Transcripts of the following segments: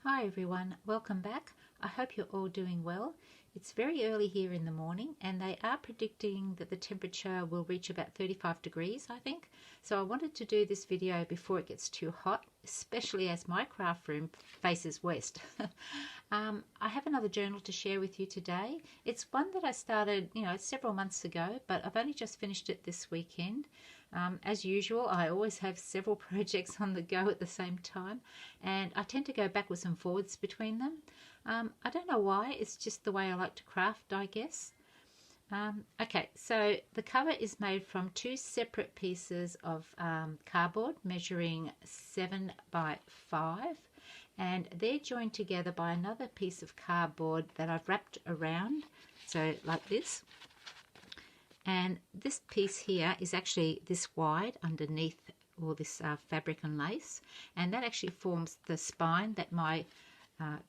Hi everyone, welcome back. I hope you're all doing well. It's very early here in the morning and they are predicting that the temperature will reach about 35 degrees, I think. So I wanted to do this video before it gets too hot, especially as my craft room faces west. I have another journal to share with you today. It's one that I started, several months ago, but I've only just finished it this weekend. As usual, I always have several projects on the go at the same time, and I tend to go backwards and forwards between them. I don't know why, it's just the way I like to craft, I guess. Okay, so the cover is made from two separate pieces of cardboard measuring 7 by 5, and they're joined together by another piece of cardboard that I've wrapped around, so like this. And this piece here is actually this wide underneath all this fabric and lace, and that actually forms the spine that my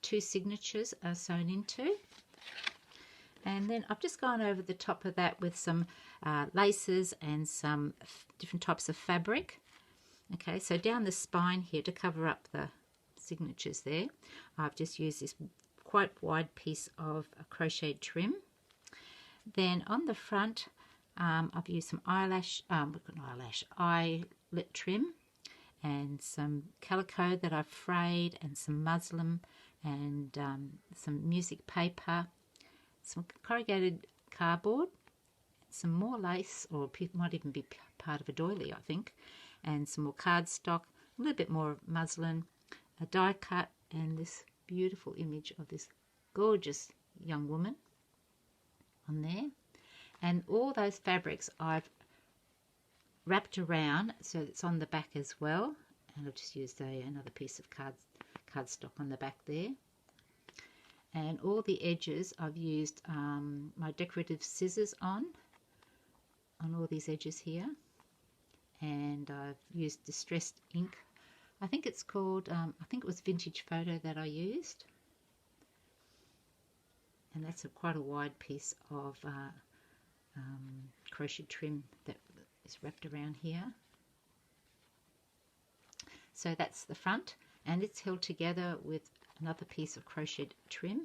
two signatures are sewn into. And then I've just gone over the top of that with some laces and some different types of fabric. Okay, so down the spine here to cover up the signatures there, I've just used this quite wide piece of crocheted trim. Then on the front, I've used some eyelet trim and some calico that I've frayed, and some muslin and some music paper, some corrugated cardboard, some more lace, or it might even be part of a doily, I think, and some more cardstock, a little bit more muslin, a die cut, and this beautiful image of this gorgeous young woman on there. And all those fabrics I've wrapped around so it's on the back as well, and I've just used another piece of cardstock on the back there. And all the edges I've used my decorative scissors on all these edges here, and I've used distressed ink. I think it's called, I think it was Vintage Photo that I used, and that's quite a wide piece of crochet trim that is wrapped around here. So that's the front, and it's held together with another piece of crocheted trim.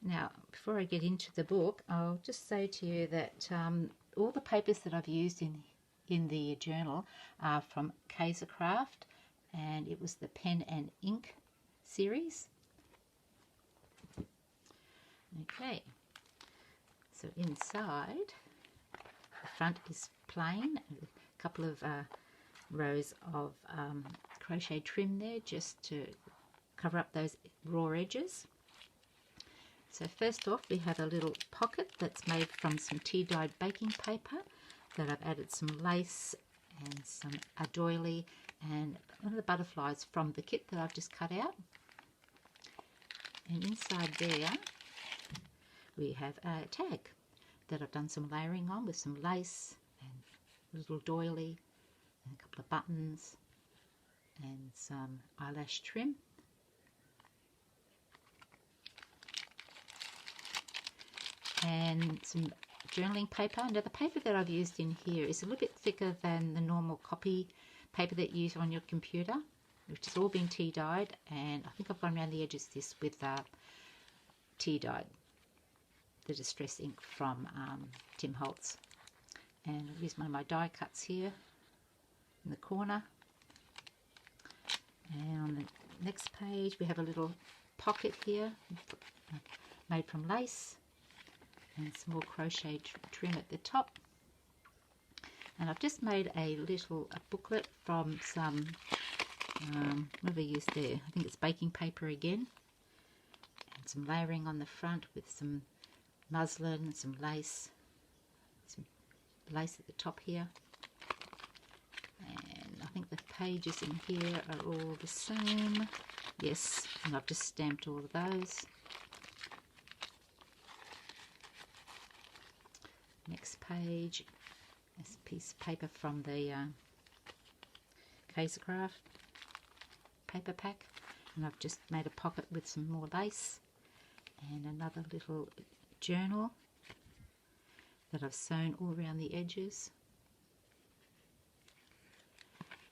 Now, before I get into the book, I'll just say to you that all the papers that I've used in the journal are from Kaisercraft, and it was the pen and ink series. Okay, so inside, the front is plain, a couple of rows of crochet trim there just to cover up those raw edges. So first off, we have a little pocket that's made from some tea-dyed baking paper that I've added some lace and some doily and one of the butterflies from the kit that I've just cut out. And inside there we have a tag that I've done some layering on with some lace and a little doily and a couple of buttons and some eyelash trim. And some journaling paper. Now the paper that I've used in here is a little bit thicker than the normal copy paper that you use on your computer, which has all been tea dyed, and I think I've gone around the edges this with tea dyed, the distress ink from Tim Holtz. And I've used one of my die cuts here in the corner. And on the next page we have a little pocket here made from lace and some more crochet trim at the top. And I've just made a booklet from some, what have I used there? I think it's baking paper again. And some layering on the front with some muslin and some lace at the top here. And I think the pages in here are all the same. Yes, and I've just stamped all of those. Next page, this piece of paper from the Kaisercraft paper pack, and I've just made a pocket with some more lace and another little journal that I've sewn all around the edges.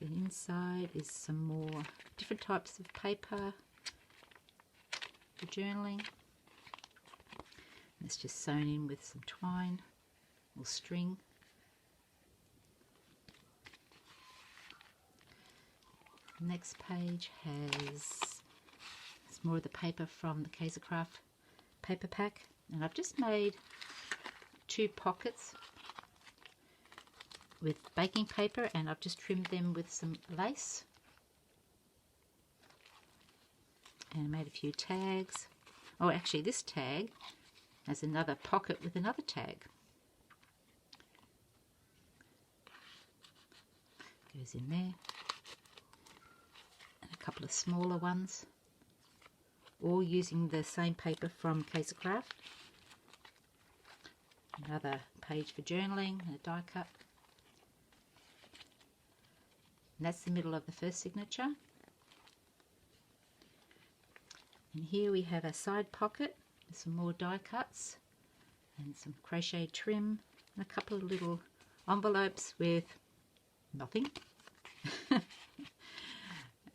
Then inside is some more different types of paper, for journaling. It's just sewn in with some twine or string. The next page has more of the paper from the Kaisercraft paper pack, and I've just made 2 pockets with baking paper, and I've just trimmed them with some lace and made a few tags. Oh, actually this tag has another pocket with another tag. Goes in there, and a couple of smaller ones, all using the same paper from Kaisercraft. Another page for journaling, a die cut. And that's the middle of the first signature. And here we have a side pocket with some more die cuts and some crochet trim and a couple of little envelopes with nothing.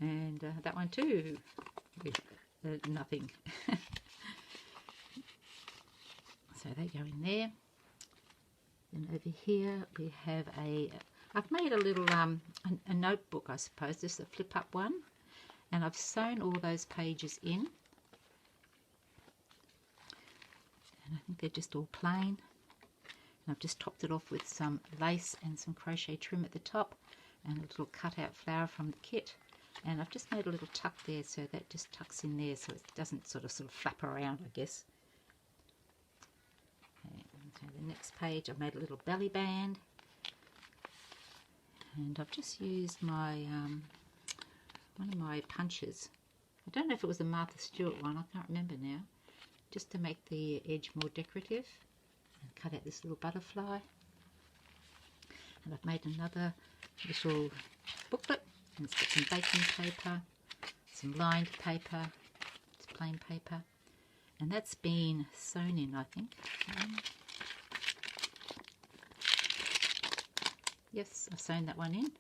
And that one too with nothing. So they go in there. And over here we have I've made a little a notebook, I suppose, just a flip up one, and I've sewn all those pages in, and I think they're just all plain, and I've just topped it off with some lace and some crochet trim at the top and a little cutout flower from the kit, and I've just made a little tuck there so that just tucks in there so it doesn't sort of flap around, I guess. So the next page I've made a little belly band, and I've just used my one of my punches. I don't know if it was a Martha Stewart one, I can't remember now, just to make the edge more decorative, and cut out this little butterfly. And I've made another little booklet, and it's got some baking paper, some lined paper, it's plain paper, and that's been sewn in, I think. Yes, I've sewn that one in.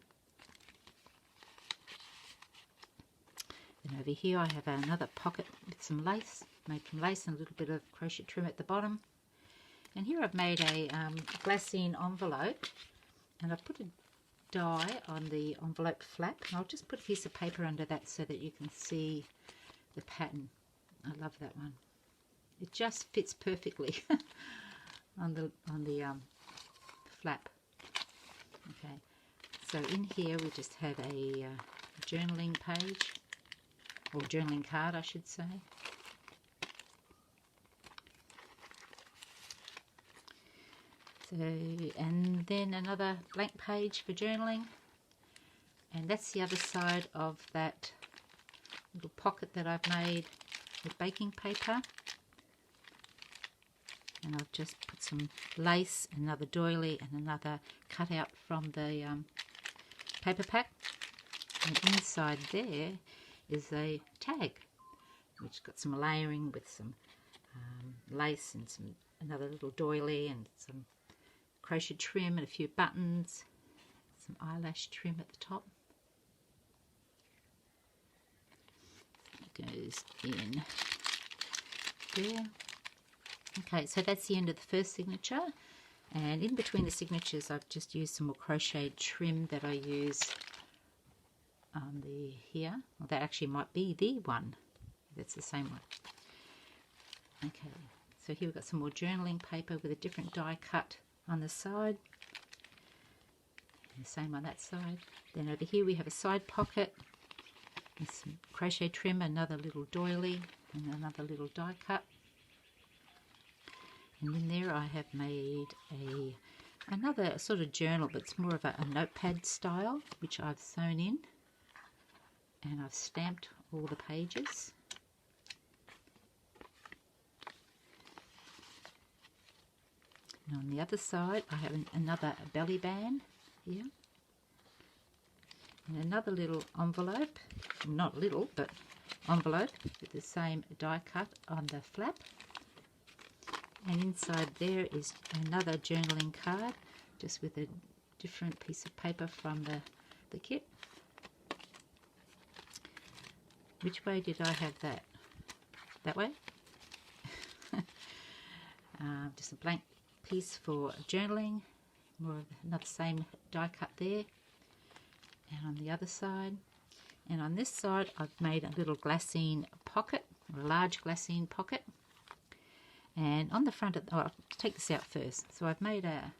Then over here I have another pocket with some lace, made from lace and a little bit of crochet trim at the bottom. And here I've made a glassine envelope, and I've put a die on the envelope flap, and I'll just put a piece of paper under that so that you can see the pattern. I love that one. It just fits perfectly on the flap. Okay, so in here we just have a journaling page, or journaling card I should say. So, and then another blank page for journaling, and that's the other side of that little pocket that I've made with baking paper. And I've just put some lace, another doily, and another cutout from the paper pack. And inside there is a tag, which got some layering with some lace and another little doily and some crochet trim and a few buttons, some eyelash trim at the top. It goes in there. Okay, so that's the end of the first signature, and in between the signatures I've just used some more crochet trim that I use on the here. Well, that actually might be the one. That's the same one. Okay, so here we've got some more journaling paper with a different die cut on the side, and the same on that side. Then over here we have a side pocket with some crochet trim, another little doily, and another little die cut. And in there I have made another sort of journal, but it's more of a notepad style, which I've sewn in, and I've stamped all the pages. And on the other side I have another belly band here, and another little envelope, not little but envelope, with the same die cut on the flap. And inside there is another journaling card, just with a different piece of paper from the kit. Which way did I have that? that way. Just a blank piece for journaling. More of another same die cut there. And on the other side. And on this side, I've made a little glassine pocket, or a large glassine pocket. And on the front of, I'll take this out first. So I've made a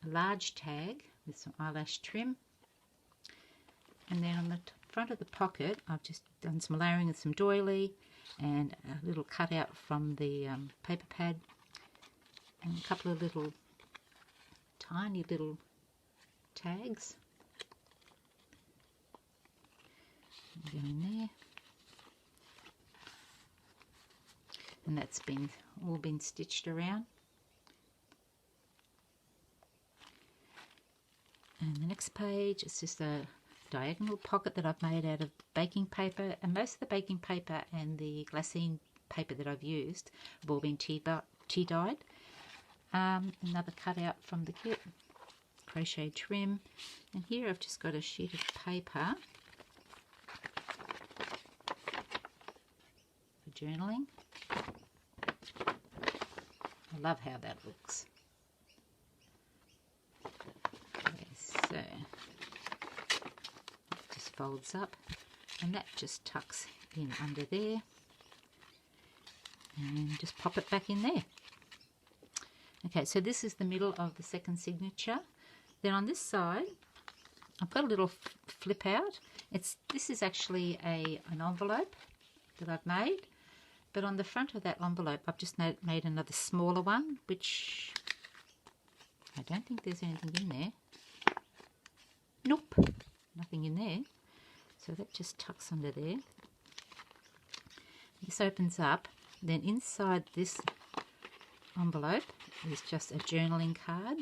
large tag with some eyelash trim. And then on the front of the pocket, I've just done some layering with some doily and a little cutout from the paper pad. And a couple of little, tiny little tags. Go in there. And that's all been stitched around. And the next page is just a diagonal pocket that I've made out of baking paper, and most of the baking paper and the glassine paper that I've used have all been tea dyed. Another cutout from the kit, crochet trim, and here I've just got a sheet of paper for journaling. I love how that looks. Okay, so it just folds up, and that just tucks in under there, and just pop it back in there. Okay, so this is the middle of the second signature. Then on this side, I've got a little flip out. This is actually an envelope that I've made. But on the front of that envelope, I've just made another smaller one, which I don't think there's anything in there. Nope, nothing in there. So that just tucks under there. This opens up. Then inside this envelope is just a journaling card.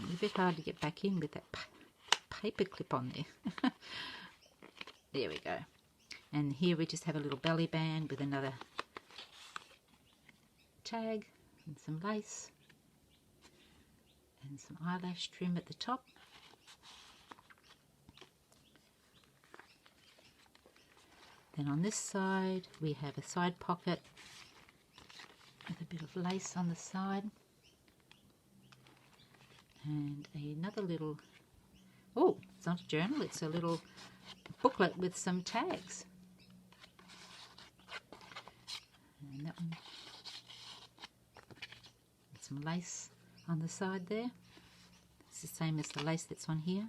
It's a bit hard to get back in with that paper clip on there. There we go. And here we just have a little belly band with another tag and some lace and some eyelash trim at the top. Then on this side we have a side pocket with a bit of lace on the side, and another little, oh, it's not a journal, it's a little booklet with some tags. And that one, some lace on the side there. It's the same as the lace that's on here.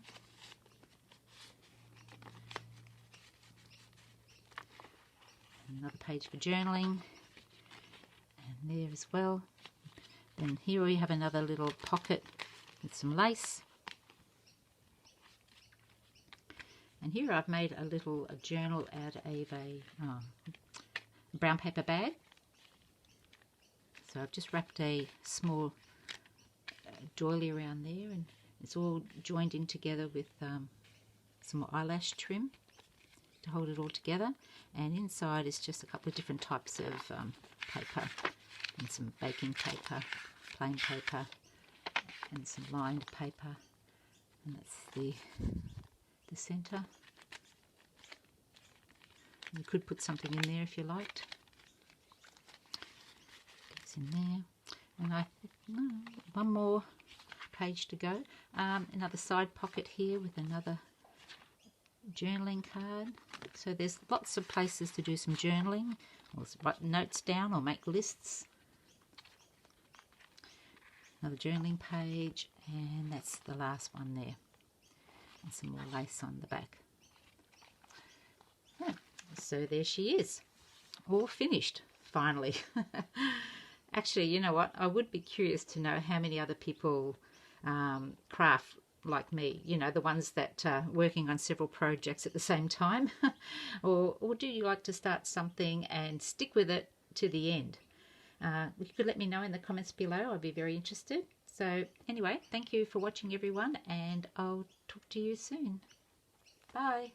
Another page for journaling, and there as well. Then here we have another little pocket with some lace. And here I've made a journal out of a brown paper bag. So I've just wrapped a small doily around there, and it's all joined in together with some more eyelash trim to hold it all together. And inside is just a couple of different types of paper, and some baking paper, plain paper, and some lined paper. And that's the centre. You could put something in there if you liked. It's in there. And one more page to go. Another side pocket here with another journaling card. So there's lots of places to do some journaling, or write notes down or make lists. Another journaling page, and that's the last one there. And some more lace on the back. Yeah, so there she is, all finished finally. Actually, you know what, I would be curious to know how many other people craft like me, you know, the ones that are working on several projects at the same time. or do you like to start something and stick with it to the end? You could let me know in the comments below. I'd be very interested. So anyway, thank you for watching everyone, and I'll talk to you soon. Bye.